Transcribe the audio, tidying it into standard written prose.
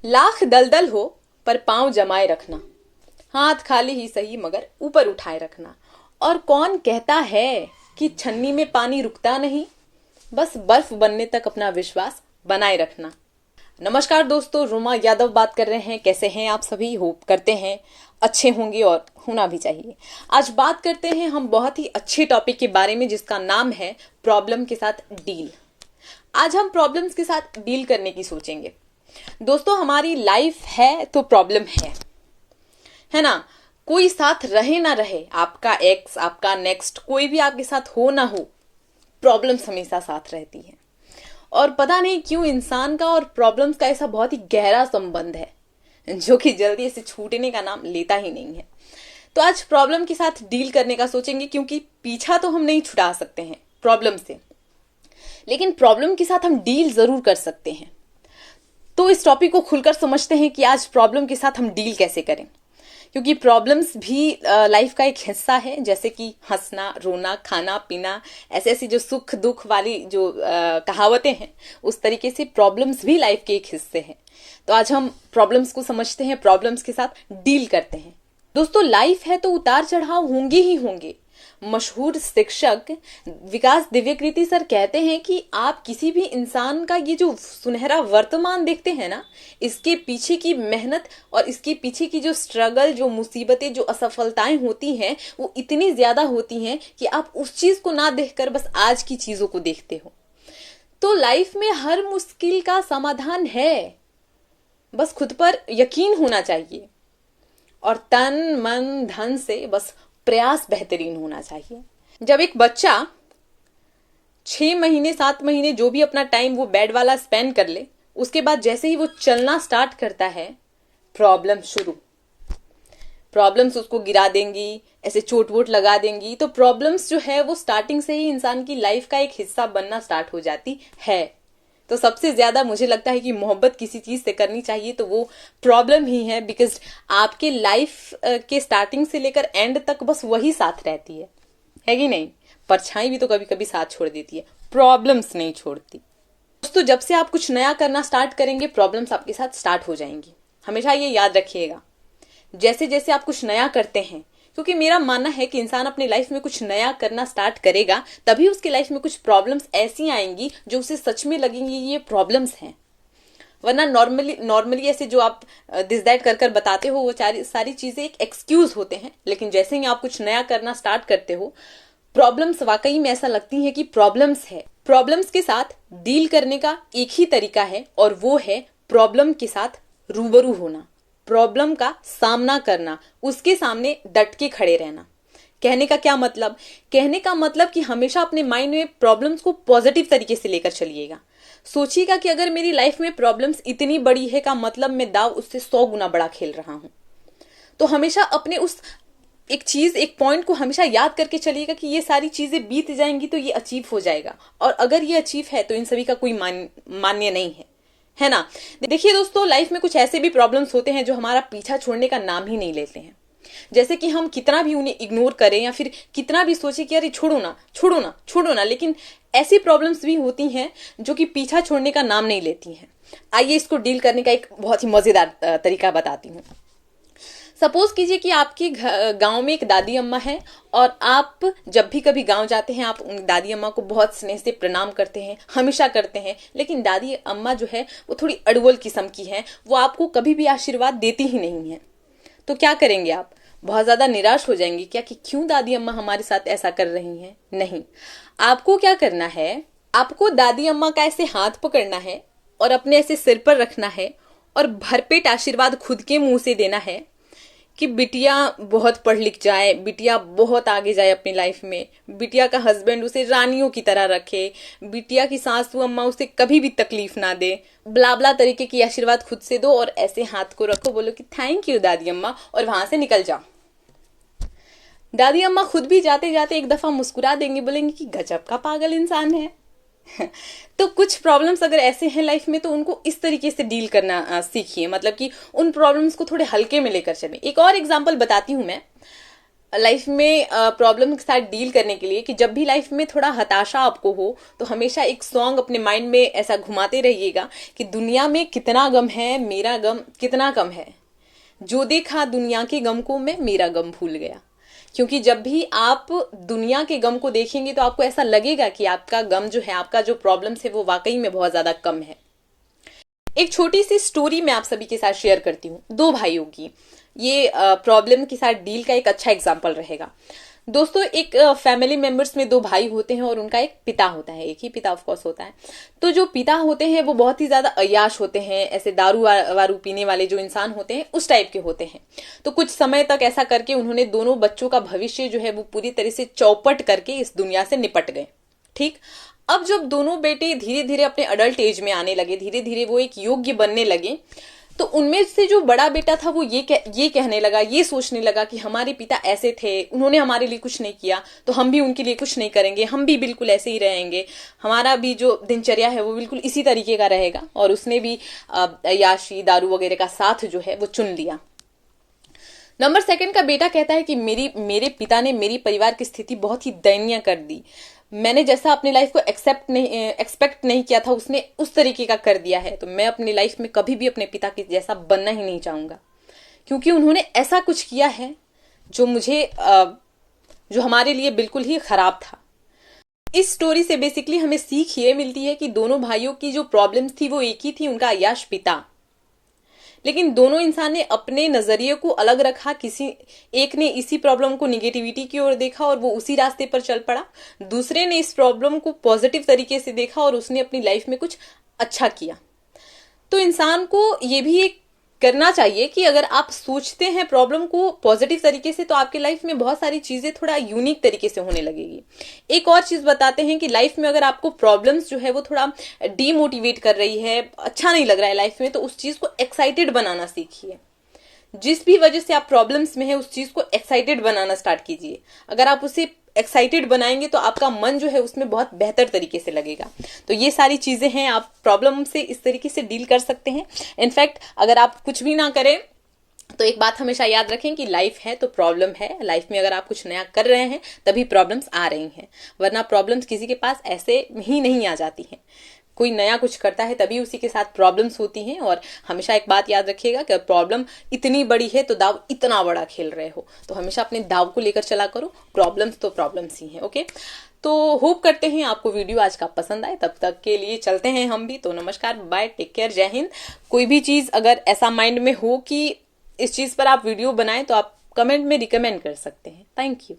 लाख दलदल हो पर पांव जमाए रखना, हाथ खाली ही सही मगर ऊपर उठाए रखना। और कौन कहता है कि छन्नी में पानी रुकता नहीं, बस बर्फ बनने तक अपना विश्वास बनाए रखना। नमस्कार दोस्तों, रुमा यादव बात कर रहे हैं। कैसे हैं आप सभी? होप करते हैं अच्छे होंगे और होना भी चाहिए। आज बात करते हैं हम बहुत ही अच्छे टॉपिक के बारे में जिसका नाम है प्रॉब्लम के साथ डील। आज हम प्रॉब्लम्स के साथ डील करने की सोचेंगे। दोस्तों, हमारी लाइफ है तो प्रॉब्लम है ना। कोई साथ रहे ना रहे, आपका एक्स, आपका नेक्स्ट, कोई भी आपके साथ हो ना हो, प्रॉब्लम्स हमेशा साथ रहती है। और पता नहीं क्यों इंसान का और प्रॉब्लम्स का ऐसा बहुत ही गहरा संबंध है जो कि जल्दी से छूटने का नाम लेता ही नहीं है। तो आज प्रॉब्लम के साथ डील करने का सोचेंगे, क्योंकि पीछा तो हम नहीं छुड़ा सकते हैं प्रॉब्लम से, लेकिन प्रॉब्लम के साथ हम डील जरूर कर सकते हैं। तो इस टॉपिक को खुलकर समझते हैं कि आज प्रॉब्लम के साथ हम डील कैसे करें, क्योंकि प्रॉब्लम्स भी लाइफ का एक हिस्सा है। जैसे कि हंसना, रोना, खाना पीना, ऐसे ऐसी जो सुख दुख वाली जो कहावतें हैं, उस तरीके से प्रॉब्लम्स भी लाइफ के एक हिस्से हैं। तो आज हम प्रॉब्लम्स को समझते हैं, प्रॉब्लम्स के साथ डील करते हैं। दोस्तों, लाइफ है तो उतार चढ़ाव होंगे ही होंगे। मशहूर शिक्षक विकास दिव्यकृति सर कहते हैं कि आप किसी भी इंसान का ये जो सुनहरा वर्तमान देखते हैं ना, इसके पीछे की मेहनत और इसके पीछे की जो स्ट्रगल, जो मुसीबतें, जो असफलताएं होती हैं, वो इतनी ज्यादा होती हैं कि आप उस चीज को ना देखकर बस आज की चीजों को देखते हो। तो लाइफ में हर मुश्किल का समाधान है, बस खुद पर यकीन होना चाहिए और तन मन धन से बस प्रयास बेहतरीन होना चाहिए। जब एक बच्चा 6 महीने 7 महीने जो भी अपना टाइम वो बेड वाला स्पेंड कर ले, उसके बाद जैसे ही वो चलना स्टार्ट करता है, प्रॉब्लम शुरू। प्रॉब्लम्स उसको गिरा देंगी, ऐसे चोट वोट लगा देंगी। तो प्रॉब्लम्स जो है वो स्टार्टिंग से ही इंसान की लाइफ का एक हिस्सा बनना स्टार्ट हो जाती है। तो सबसे ज्यादा मुझे लगता है कि मोहब्बत किसी चीज से करनी चाहिए तो वो प्रॉब्लम ही है। बिकॉज आपके लाइफ के स्टार्टिंग से लेकर एंड तक बस वही साथ रहती है कि नहीं? परछाई भी तो कभी कभी साथ छोड़ देती है, प्रॉब्लम्स नहीं छोड़ती। दोस्तों, जब से आप कुछ नया करना स्टार्ट करेंगे, प्रॉब्लम्स आपके साथ स्टार्ट हो जाएंगी। हमेशा ये याद रखिएगा, जैसे जैसे आप कुछ नया करते हैं, क्योंकि मेरा मानना है कि इंसान अपनी लाइफ में कुछ नया करना स्टार्ट करेगा, तभी उसकी लाइफ में कुछ प्रॉब्लम्स ऐसी आएंगी जो उसे सच में लगेंगी ये प्रॉब्लम्स हैं। वरना नॉर्मली ऐसे जो आप दिस दैट कर कर बताते हो, वो सारी चीजें एक एक्सक्यूज होते हैं। लेकिन जैसे ही आप कुछ नया करना स्टार्ट करते हो, प्रॉब्लम्स वाकई में ऐसा लगती है कि प्रॉब्लम्स है। प्रॉब्लम्स के साथ डील करने का एक ही तरीका है, और वो है प्रॉब्लम के साथ रूबरू होना, प्रॉब्लम का सामना करना, उसके सामने डट के खड़े रहना। कहने का क्या मतलब? कहने का मतलब कि हमेशा अपने माइंड में प्रॉब्लम्स को पॉजिटिव तरीके से लेकर चलिएगा। सोचिएगा कि अगर मेरी लाइफ में प्रॉब्लम्स इतनी बड़ी है का मतलब मैं दाव उससे 100 गुना बड़ा खेल रहा हूं। तो हमेशा अपने उस एक पॉइंट को हमेशा याद करके चलिएगा कि ये सारी चीजें बीत जाएंगी तो ये अचीव हो जाएगा, और अगर ये अचीव है तो इन सभी का कोई मान्य नहीं है ना। देखिए दोस्तों, लाइफ में कुछ ऐसे भी प्रॉब्लम्स होते हैं जो हमारा पीछा छोड़ने का नाम ही नहीं लेते हैं। जैसे कि हम कितना भी उन्हें इग्नोर करें या फिर कितना भी सोचे कि अरे छोड़ो ना छोड़ो ना छोड़ो ना, लेकिन ऐसी प्रॉब्लम्स भी होती हैं जो कि पीछा छोड़ने का नाम नहीं लेती हैं। आइए इसको डील करने का एक बहुत ही मजेदार तरीका बताती हूँ। सपोज कीजिए कि आपके गांव में एक दादी अम्मा है, और आप जब भी कभी गांव जाते हैं, आप उन दादी अम्मा को बहुत स्नेह से प्रणाम करते हैं, हमेशा करते हैं। लेकिन दादी अम्मा जो है वो थोड़ी अड़बोल किस्म की है, वो आपको कभी भी आशीर्वाद देती ही नहीं है। तो क्या करेंगे आप? बहुत ज्यादा निराश हो जाएंगे क्या कि क्यों दादी अम्मा हमारे साथ ऐसा कर रही हैं? नहीं, आपको क्या करना है, आपको दादी अम्मा का ऐसे हाथ पकड़ना है और अपने ऐसे सिर पर रखना है और भरपेट आशीर्वाद खुद के मुंह से देना है कि बिटिया बहुत पढ़ लिख जाए, बिटिया बहुत आगे जाए अपनी लाइफ में, बिटिया का हस्बैंड उसे रानियों की तरह रखे, बिटिया की सासू अम्मा उसे कभी भी तकलीफ ना दे, ब्ला तरीके की आशीर्वाद खुद से दो और ऐसे हाथ को रखो, बोलो कि थैंक यू दादी अम्मा, और वहां से निकल जाओ। दादी अम्मा खुद भी जाते जाते एक दफा मुस्कुरा देंगे, बोलेंगे कि गजब का पागल इंसान है। तो कुछ प्रॉब्लम्स अगर ऐसे हैं लाइफ में तो उनको इस तरीके से डील करना सीखिए, मतलब कि उन प्रॉब्लम्स को थोड़े हल्के में लेकर चलें। एक और एग्जांपल बताती हूं मैं। लाइफ में प्रॉब्लम के साथ डील करने के लिए कि जब भी लाइफ में थोड़ा हताशा आपको हो तो हमेशा एक सॉन्ग अपने माइंड में ऐसा घुमाते रहिएगा कि दुनिया में कितना गम है, मेरा गम कितना कम है, जो देखा दुनिया के गम को मैं मेरा गम भूल गया। क्योंकि जब भी आप दुनिया के गम को देखेंगे तो आपको ऐसा लगेगा कि आपका गम जो है, आपका जो प्रॉब्लम्स है वो वाकई में बहुत ज्यादा कम है। एक छोटी सी स्टोरी मैं आप सभी के साथ शेयर करती हूँ, दो भाइयों की। ये प्रॉब्लम के साथ डील का एक अच्छा एग्जाम्पल रहेगा। दोस्तों, एक फैमिली मेंबर्स में दो भाई होते हैं और उनका एक पिता होता है, एक ही पिता ऑफ कोर्स होता है। तो जो पिता होते हैं वो बहुत ही ज्यादा अय्याश होते हैं, ऐसे दारू वारू पीने वाले जो इंसान होते हैं उस टाइप के होते हैं। तो कुछ समय तक ऐसा करके उन्होंने दोनों बच्चों का भविष्य जो है वो पूरी तरह से चौपट करके इस दुनिया से निपट गए। ठीक, अब जब दोनों बेटे धीरे धीरे अपने अडल्ट एज में आने लगे, धीरे धीरे वो एक योग्य बनने लगे, तो उनमें से जो बड़ा बेटा था वो ये कहने लगा, ये सोचने लगा कि हमारे पिता ऐसे थे, उन्होंने हमारे लिए कुछ नहीं किया तो हम भी उनके लिए कुछ नहीं करेंगे, हम भी बिल्कुल ऐसे ही रहेंगे, हमारा भी जो दिनचर्या है वो बिल्कुल इसी तरीके का रहेगा। और उसने भी अय्याशी, दारू वगैरह का साथ जो है वो चुन लिया। नंबर सेकंड का बेटा कहता है कि मेरे पिता ने मेरी परिवार की स्थिति बहुत ही दयनीय कर दी, मैंने जैसा अपनी लाइफ को एक्सपेक्ट नहीं किया था उसने उस तरीके का कर दिया है, तो मैं अपनी लाइफ में कभी भी अपने पिता के जैसा बनना ही नहीं चाहूंगा, क्योंकि उन्होंने ऐसा कुछ किया है जो हमारे लिए बिल्कुल ही खराब था। इस स्टोरी से बेसिकली हमें सीख ये मिलती है कि दोनों भाइयों की जो प्रॉब्लम्स थी वो एक ही थी, उनका अय्याश पिता। लेकिन दोनों इंसान ने अपने नजरिए को अलग रखा, किसी एक ने इसी प्रॉब्लम को निगेटिविटी की ओर देखा और वो उसी रास्ते पर चल पड़ा, दूसरे ने इस प्रॉब्लम को पॉजिटिव तरीके से देखा और उसने अपनी लाइफ में कुछ अच्छा किया। तो इंसान को ये भी एक करना चाहिए कि अगर आप सोचते हैं प्रॉब्लम को पॉजिटिव तरीके से तो आपकी लाइफ में बहुत सारी चीजें थोड़ा यूनिक तरीके से होने लगेगी। एक और चीज बताते हैं कि लाइफ में अगर आपको प्रॉब्लम्स जो है वो थोड़ा डीमोटिवेट कर रही है, अच्छा नहीं लग रहा है लाइफ में, तो उस चीज को एक्साइटेड बनाना सीखिए। जिस भी वजह से आप प्रॉब्लम्स में है उस चीज को एक्साइटेड बनाना स्टार्ट कीजिए। अगर आप उसे एक्साइटेड बनाएंगे तो आपका मन जो है उसमें बहुत बेहतर तरीके से लगेगा। तो ये सारी चीजें हैं, आप प्रॉब्लम से इस तरीके से डील कर सकते हैं। इनफैक्ट अगर आप कुछ भी ना करें तो एक बात हमेशा याद रखें कि लाइफ है तो प्रॉब्लम है। लाइफ में अगर आप कुछ नया कर रहे हैं तभी प्रॉब्लम्स आ रही हैं, वरना प्रॉब्लम्स किसी के पास ऐसे ही नहीं आ जाती हैं। कोई नया कुछ करता है तभी उसी के साथ प्रॉब्लम्स होती हैं। और हमेशा एक बात याद रखिएगा कि प्रॉब्लम इतनी बड़ी है तो दाव इतना बड़ा खेल रहे हो, तो हमेशा अपने दाव को लेकर चला करो। प्रॉब्लम्स तो प्रॉब्लम्स ही हैं। ओके, तो होप करते हैं आपको वीडियो आज का पसंद आए। तब तक के लिए चलते हैं हम भी। तो नमस्कार, बाय, टेक केयर, जय हिंद। कोई भी चीज अगर ऐसा माइंड में हो कि इस चीज पर आप वीडियो बनाएं तो आप कमेंट में रिकमेंड कर सकते हैं। Thank you.